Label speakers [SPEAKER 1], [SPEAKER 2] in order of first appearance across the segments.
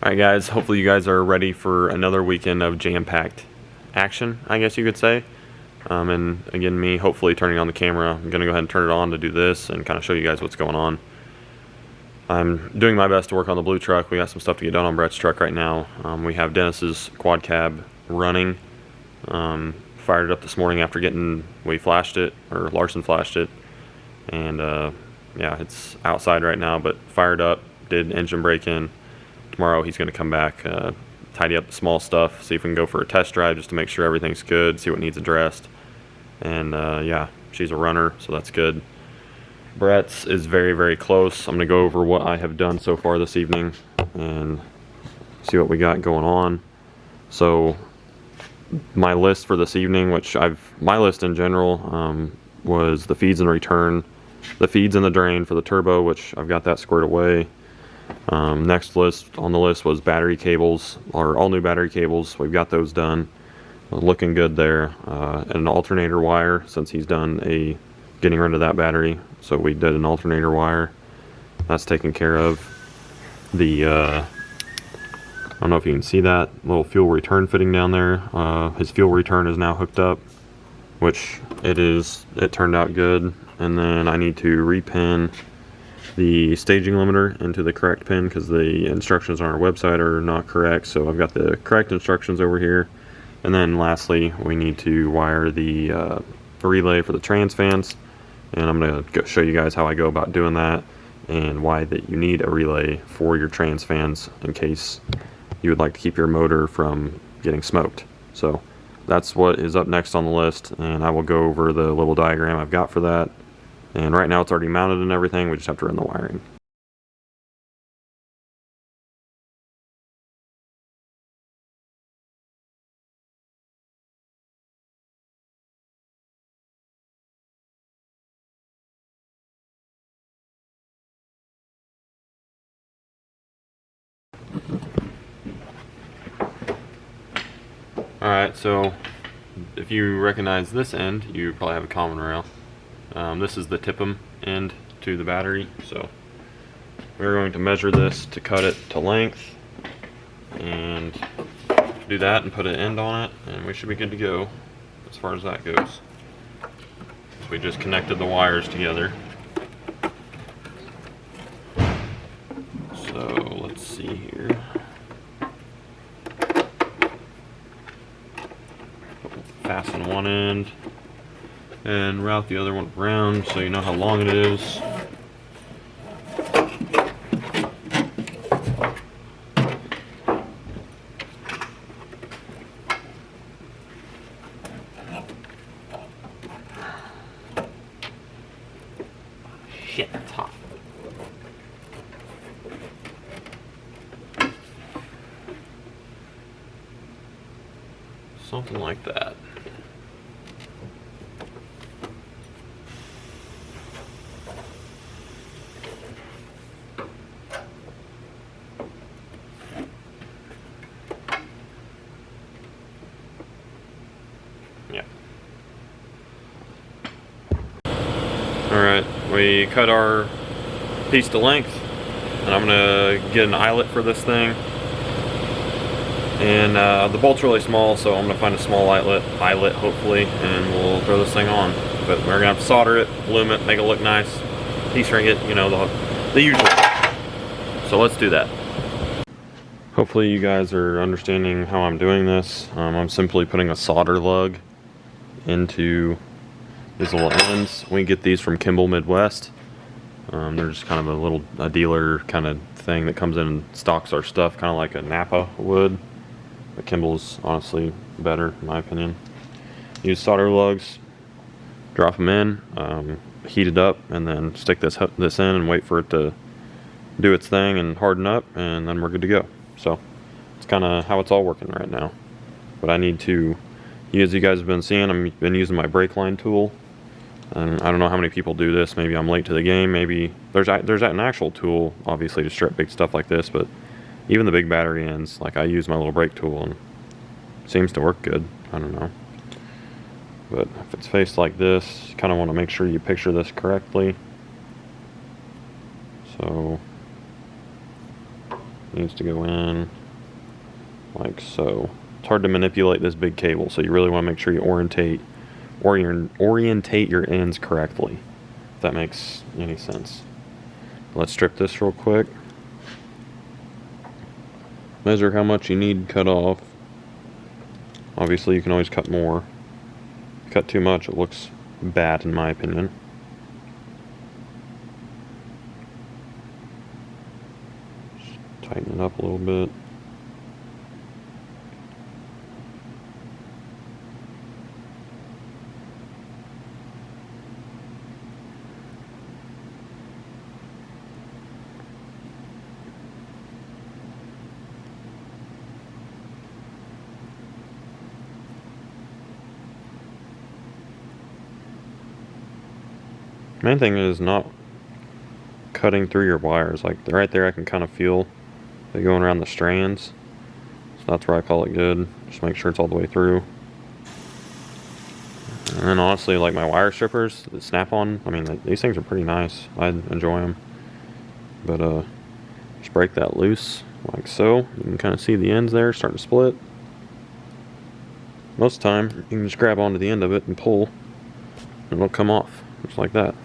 [SPEAKER 1] Alright guys, hopefully you guys are ready for another weekend of jam-packed action, I guess you could say. And again, me hopefully turning on the camera. I'm going to go ahead and turn it on to do this and kind of show you guys what's going on. I'm doing my best to work on the blue truck. We got some stuff to get done on Brett's truck right now. We have Dennis's quad cab running. Fired it up this morning after we flashed it, or Larson flashed it. And yeah, it's outside right now, but fired up, did engine break-in. Tomorrow he's going to come back, tidy up the small stuff, see if we can go for a test drive just to make sure everything's good, see what needs addressed. And yeah, she's a runner, so that's good. Brett's is very, very close. I'm going to go over what I have done so far this evening and see what we got going on. So my list for this evening, my list in general was the feeds and return, the feeds and the drain for the turbo, which I've got that squared away. Next list on the list was battery cables, or all new battery cables. We've got those done, looking good there. And an alternator wire, since he's done getting rid of that battery, so we did an alternator wire. That's taken care of. I don't know if you can see that little fuel return fitting down there. His fuel return is now hooked up, which it turned out good. And then I need to repin the staging limiter into the correct pin because the instructions on our website are not correct. So I've got the correct instructions over here. And then lastly, we need to wire the relay for the trans fans. And I'm going to show you guys how I go about doing that and why that you need a relay for your trans fans in case you would like to keep your motor from getting smoked. So that's what is up next on the list, and I will go over the little diagram I've got for that. And right now it's already mounted and everything, we just have to run the wiring. Alright, so if you recognize this end, you probably have a common rail. This is the TIPM end to the battery, so we're going to measure this to cut it to length and do that and put an end on it, and we should be good to go as far as that goes. So we just connected the wires together. So let's see here. Fasten one end and route the other one around so you know how long it is. Shit, it's hot. Something like that. Yeah. Alright, we cut our piece to length, and I'm gonna get an eyelet for this thing. And the bolt's really small, so I'm gonna find a small eyelet hopefully, and we'll throw this thing on. But we're gonna have to solder it, loom it, make it look nice, de-string it, you know, the usual. So let's do that. Hopefully you guys are understanding how I'm doing this. I'm simply putting a solder lug into these little ends. We get these from Kimball Midwest. They're just kind of a dealer kind of thing that comes in and stocks our stuff, kind of like a Napa would. But Kimball's honestly better, in my opinion. Use solder lugs, drop them in, heat it up, and then stick this in and wait for it to do its thing and harden up, and then we're good to go. So it's kind of how it's all working right now. But I need to, as you guys have been seeing, I've been using my brake line tool. And I don't know how many people do this. Maybe I'm late to the game. Maybe there's an actual tool, obviously, to strip big stuff like this. But even the big battery ends, like I use my little brake tool, and it seems to work good. I don't know. But if it's faced like this, you kind of want to make sure you picture this correctly. So needs to go in like so. It's hard to manipulate this big cable, so you really want to make sure you orientate your ends correctly, if that makes any sense. Let's strip this real quick. Measure how much you need cut off. Obviously you can always cut more. If you cut too much, it looks bad in my opinion. Just tighten it up a little bit. Main thing is not cutting through your wires. Like right there I can kind of feel it going around the strands. So that's where I call it good. Just make sure it's all the way through. And then honestly, like my wire strippers, the Snap-on, I mean these things are pretty nice. I enjoy them. But just break that loose like so. You can kind of see the ends there starting to split. Most of the time you can just grab onto the end of it and pull and it'll come off just like that.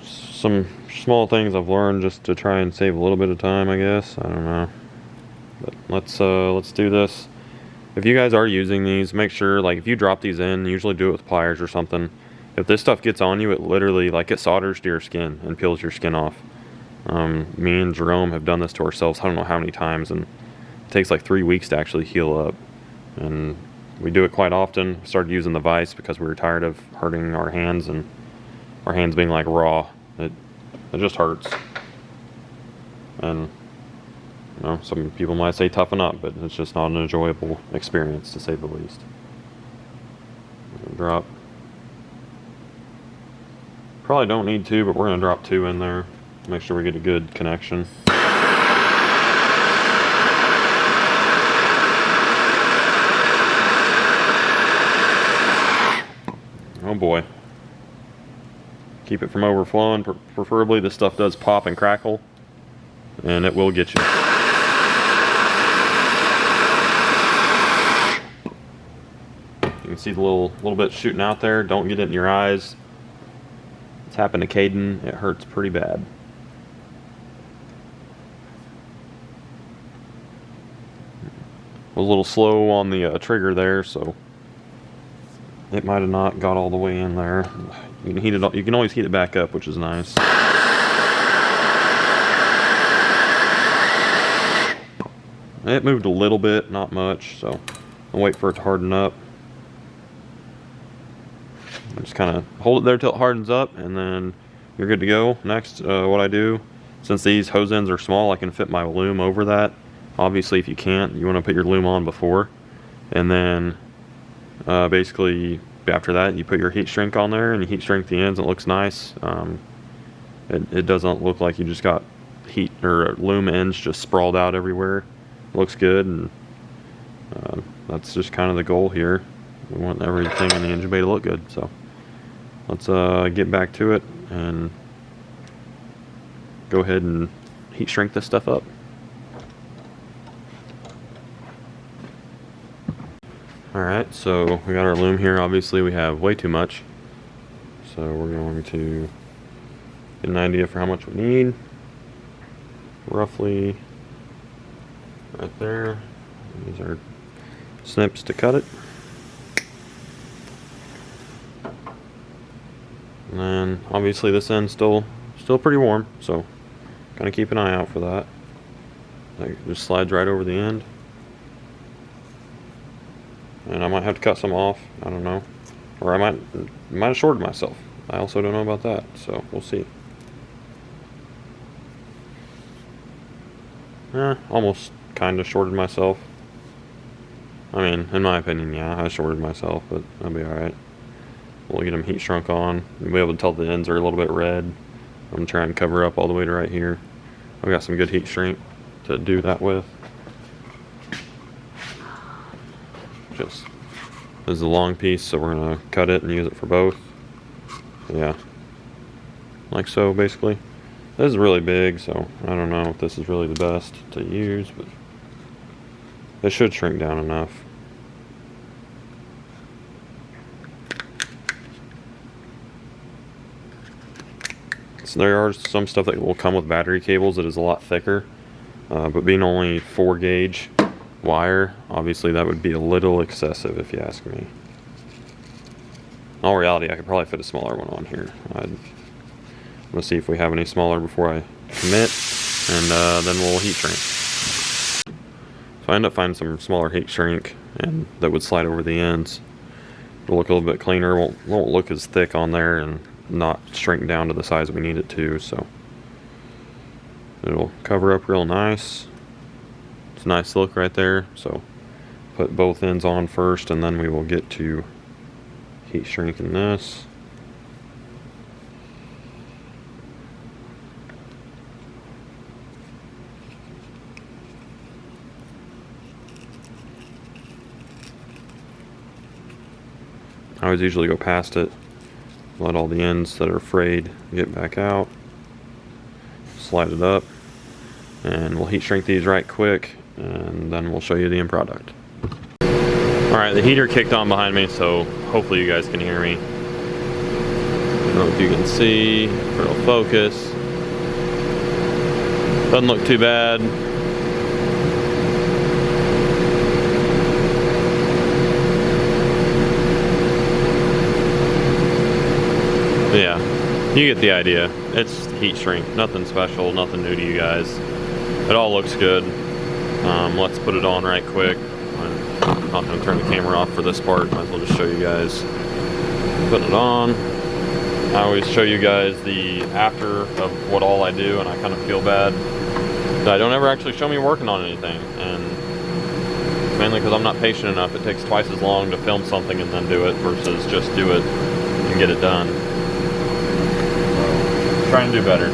[SPEAKER 1] Some small things I've learned just to try and save a little bit of time, I guess. I don't know. But let's do this. If you guys are using these, make sure, like if you drop these in, usually do it with pliers or something. If this stuff gets on you, it literally, like it solders to your skin and peels your skin off. Me and Jerome have done this to ourselves I don't know how many times, and it takes like 3 weeks to actually heal up. And we do it quite often. Started using the vise because we were tired of hurting our hands and our hands being like raw. It just hurts. And you know, some people might say toughen up, but it's just not an enjoyable experience to say the least. Drop. Probably don't need to, but we're gonna drop 2 in there. Make sure we get a good connection. Oh boy. Keep it from overflowing. Preferably this stuff does pop and crackle, and it will get you. You can see the little bit shooting out there. Don't get it in your eyes. It's happened to Caden. It hurts pretty bad. Was a little slow on the trigger there, so it might have not got all the way in there. You can heat it. You can always heat it back up, which is nice. It moved a little bit, not much, so I'll wait for it to harden up. Just kind of hold it there till it hardens up, and then you're good to go. Next, what I do, since these hose ends are small, I can fit my loom over that. Obviously, if you can't, you want to put your loom on before, and then basically after that you put your heat shrink on there and you heat shrink the ends. It looks nice. It doesn't look like you just got heat or loom ends just sprawled out everywhere. It looks good, and that's just kind of the goal here. We want everything in the engine bay to look good. So let's get back to it and go ahead and heat shrink this stuff up. Alright, so we got our loom here. Obviously we have way too much, so we're going to get an idea for how much we need. Roughly right there. These are snips to cut it. And then obviously this end's still pretty warm, so kind of keep an eye out for that. Like, it just slides right over the end. And I might have to cut some off, I don't know. Or I might have shorted myself. I also don't know about that, so we'll see. Almost kind of shorted myself. I mean, in my opinion, yeah, I shorted myself, but that'll be alright. We'll get them heat shrunk on. You'll be able to tell the ends are a little bit red. I'm trying to cover up all the way to right here. I've got some good heat shrink to do that with. Just, this is a long piece, so we're going to cut it and use it for both. Yeah. Like so, basically. This is really big, so I don't know if this is really the best to use, but it should shrink down enough. So there are some stuff that will come with battery cables that is a lot thicker, but being only 4 gauge wire, obviously that would be a little excessive if you ask me. In all reality, I could probably fit a smaller one on here. I'm gonna see if we have any smaller before I commit, and then we'll heat shrink. So I end up finding some smaller heat shrink and that would slide over the ends. It'll look a little bit cleaner, won't look as thick on there, and not shrink down to the size we need it to, so it'll cover up real nice. It's a nice look right there. So put both ends on first, and then we will get to heat shrinking this. I always usually go past it, let all the ends that are frayed get back out, slide it up, and we'll heat shrink these right quick, and then we'll show you the end product. Alright, the heater kicked on behind me, so hopefully you guys can hear me. I don't know if you can see, if it'll focus. Doesn't look too bad. Yeah, you get the idea. It's heat shrink, nothing special, nothing new to you guys. It all looks good. Let's put it on right quick. I'm not going to turn the camera off for this part. Might as well just show you guys putting it on. I always show you guys the after of what all I do, and I kind of feel bad that I don't ever actually show me working on anything. And mainly because I'm not patient enough. It takes twice as long to film something and then do it versus just do it and get it done. Trying to do better.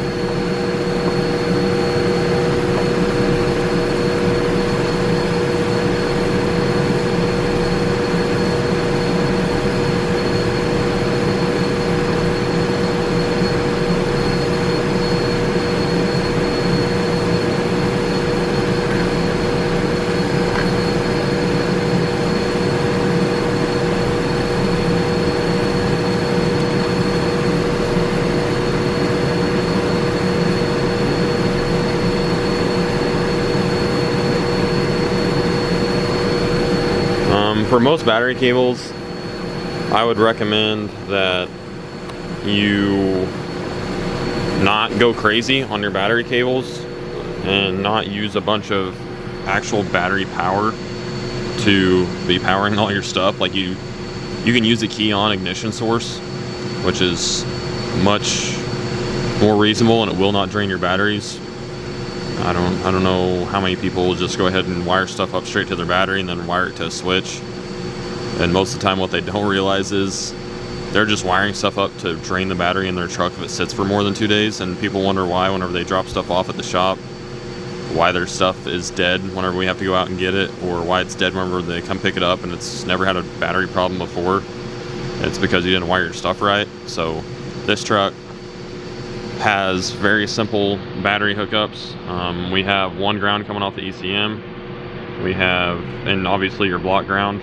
[SPEAKER 1] For most battery cables, I would recommend that you not go crazy on your battery cables and not use a bunch of actual battery power to be powering all your stuff. Like you can use a key-on ignition source, which is much more reasonable, and it will not drain your batteries. I don't know how many people will just go ahead and wire stuff up straight to their battery and then wire it to a switch. And most of the time what they don't realize is they're just wiring stuff up to drain the battery in their truck if it sits for more than 2 days. And people wonder why, whenever they drop stuff off at the shop, why their stuff is dead whenever we have to go out and get it, or why it's dead whenever they come pick it up and it's never had a battery problem before. It's because you didn't wire your stuff right. So this truck has very simple battery hookups. We have one ground coming off the ECM. We have, and obviously your block ground.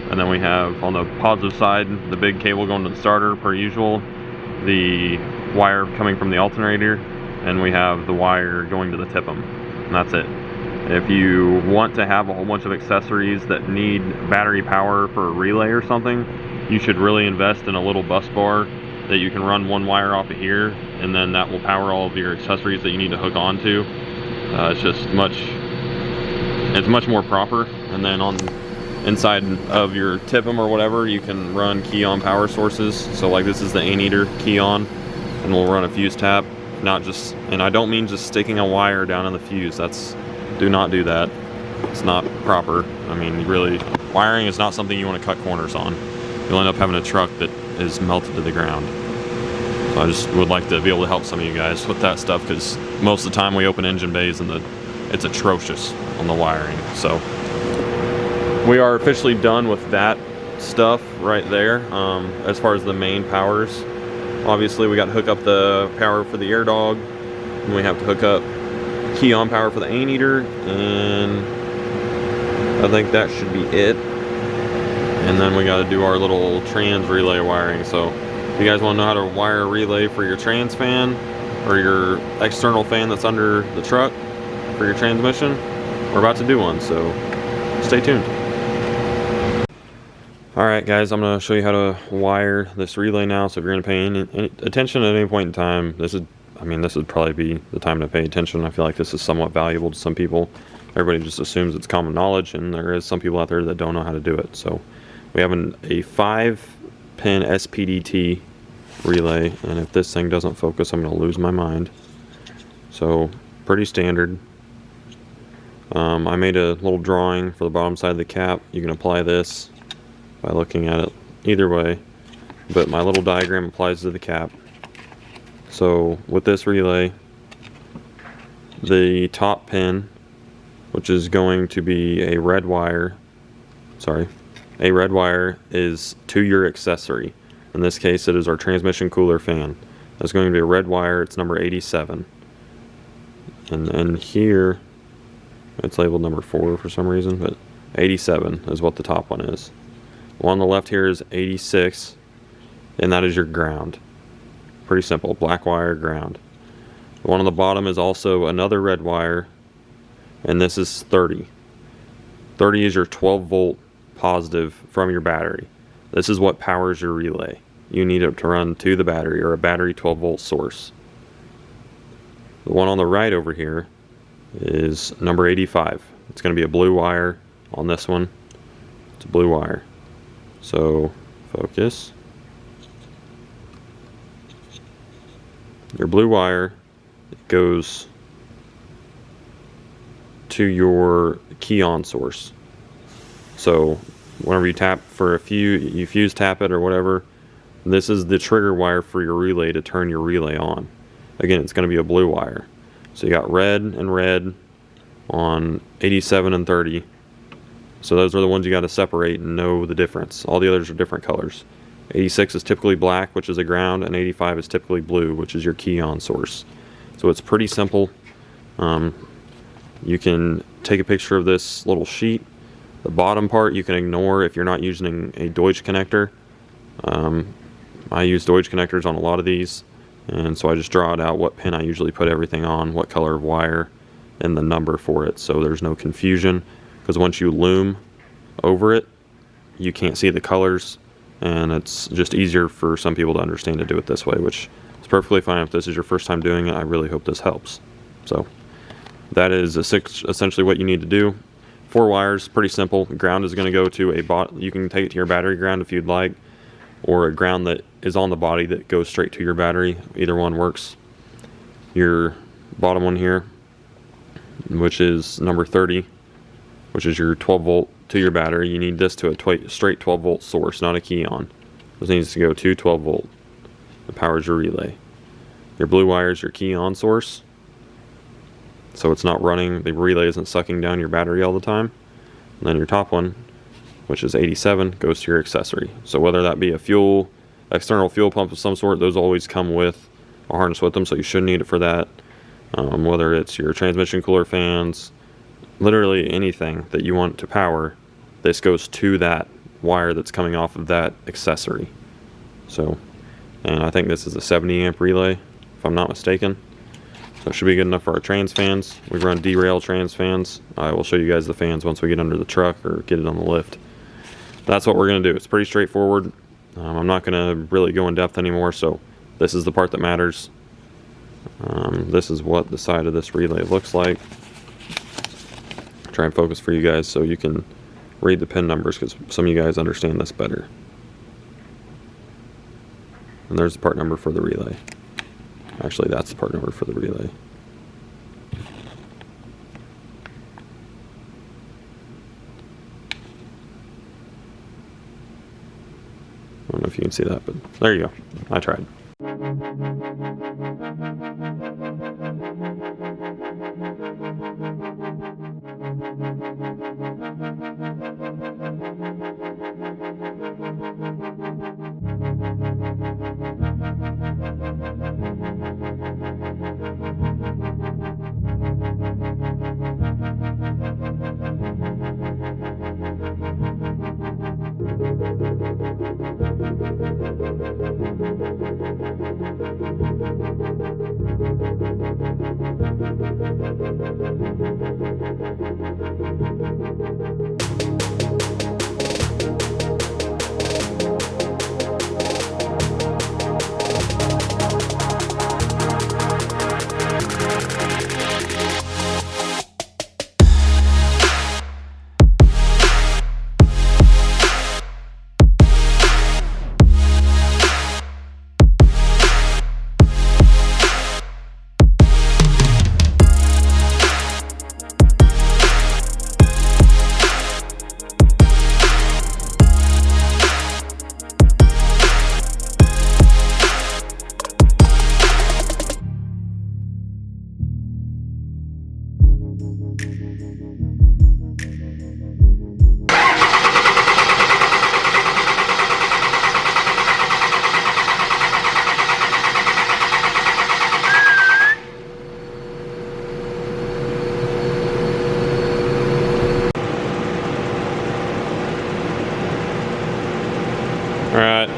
[SPEAKER 1] And then we have on the positive side, the big cable going to the starter per usual, the wire coming from the alternator, and we have the wire going to the TIPM, and that's it. If you want to have a whole bunch of accessories that need battery power for a relay or something, you should really invest in a little bus bar that you can run one wire off of here, and then that will power all of your accessories that you need to hook onto. It's just much more proper. And then on inside of your TIPM or whatever, you can run key-on power sources. So like this is the Anteater key-on, and we'll run a fuse tap. Not just, and I don't mean just sticking a wire down in the fuse. Do not do that. It's not proper. I mean, really, wiring is not something you want to cut corners on. You'll end up having a truck that is melted to the ground. So I just would like to be able to help some of you guys with that stuff, because most of the time we open engine bays and it's atrocious on the wiring. So we are officially done with that stuff right there. As far as the main powers, obviously we got to hook up the power for the air dog, And we have to hook up key on power for the Anteater, and I think that should be it. And then we got to do our little trans relay wiring. So if you guys want to know how to wire a relay for your trans fan or your external fan that's under the truck for your transmission, we're about to do one, so stay tuned. Alright guys, I'm going to show you how to wire this relay now. So if you're going to pay any attention at any point in time, this would probably be the time to pay attention. I feel like this is somewhat valuable to some people. Everybody just assumes it's common knowledge, and there is some people out there that don't know how to do it. So we have a 5-pin SPDT relay, and if this thing doesn't focus, I'm going to lose my mind. So pretty standard. I made a little drawing for the bottom side of the cap. You can apply this by looking at it either way, but my little diagram applies to the cap. So with this relay, the top pin, which is going to be a red wire, is to your accessory. In this case, it is our transmission cooler fan. That's going to be a red wire. It's number 87. And here, it's labeled number 4 for some reason, but 87 is what the top one is. The one on the left here is 86, and that is your ground. Pretty simple, black wire, ground. The one on the bottom is also another red wire, and this is 30. 30 is your 12-volt positive from your battery. This is what powers your relay. You need it to run to the battery, or a battery 12-volt source. The one on the right over here is number 85. It's going to be a blue wire on this one. It's a blue wire. So, focus. Your blue wire goes to your key on source. So whenever you tap for you fuse tap it or whatever, this is the trigger wire for your relay to turn your relay on. Again, it's going to be a blue wire. So you got red and red on 87 and 30. So those are the ones you got to separate and know the difference. All the others are different colors. 86 is typically black, which is a ground, and 85 is typically blue, which is your key on source. So it's pretty simple. You can take a picture of this little sheet. The bottom part you can ignore if you're not using a Deutsch connector. I use Deutsch connectors on a lot of these, and so I just draw it out what pin I usually put everything on, what color of wire, and the number for it, so there's no confusion. Because once you loom over it, you can't see the colors, and it's just easier for some people to understand to do it this way, which is perfectly fine. If this is your first time doing it, I really hope this helps. So that is essentially what you need to do. 4 wires, pretty simple. Ground is going to go to you can take it to your battery ground if you'd like, or a ground that is on the body that goes straight to your battery. Either one works. Your bottom one here, which is number 30, which is your 12 volt to your battery. You need this to a straight 12 volt source, not a key on. This needs to go to 12 volt. It powers your relay. Your blue wire is your key on source, so it's not running, the relay isn't sucking down your battery all the time. And then your top one, which is 87, goes to your accessory. So whether that be a external fuel pump of some sort, those always come with a harness with them, so you shouldn't need it for that. Whether it's your transmission cooler fans, literally anything that you want to power, this goes to that wire that's coming off of that accessory. So, and I think this is a 70 amp relay, if I'm not mistaken. So it should be good enough for our trans fans. We run derail trans fans. I will show you guys the fans once we get under the truck or get it on the lift. That's what we're going to do. It's pretty straightforward. I'm not going to really go in depth anymore, so this is the part that matters. This is what the side of this relay looks like. Try and focus for you guys so you can read the pin numbers, because some of you guys understand this better. And there's the part number for the relay. Actually, that's the part number for the relay. I don't know if you can see that, but there you go. I tried. All right.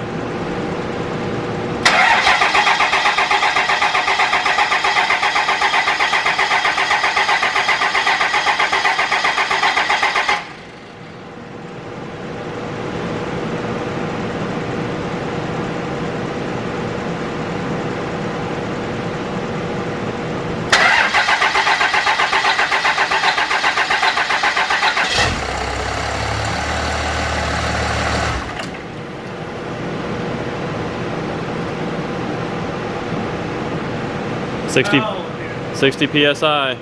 [SPEAKER 2] Oh,
[SPEAKER 1] 60 psi.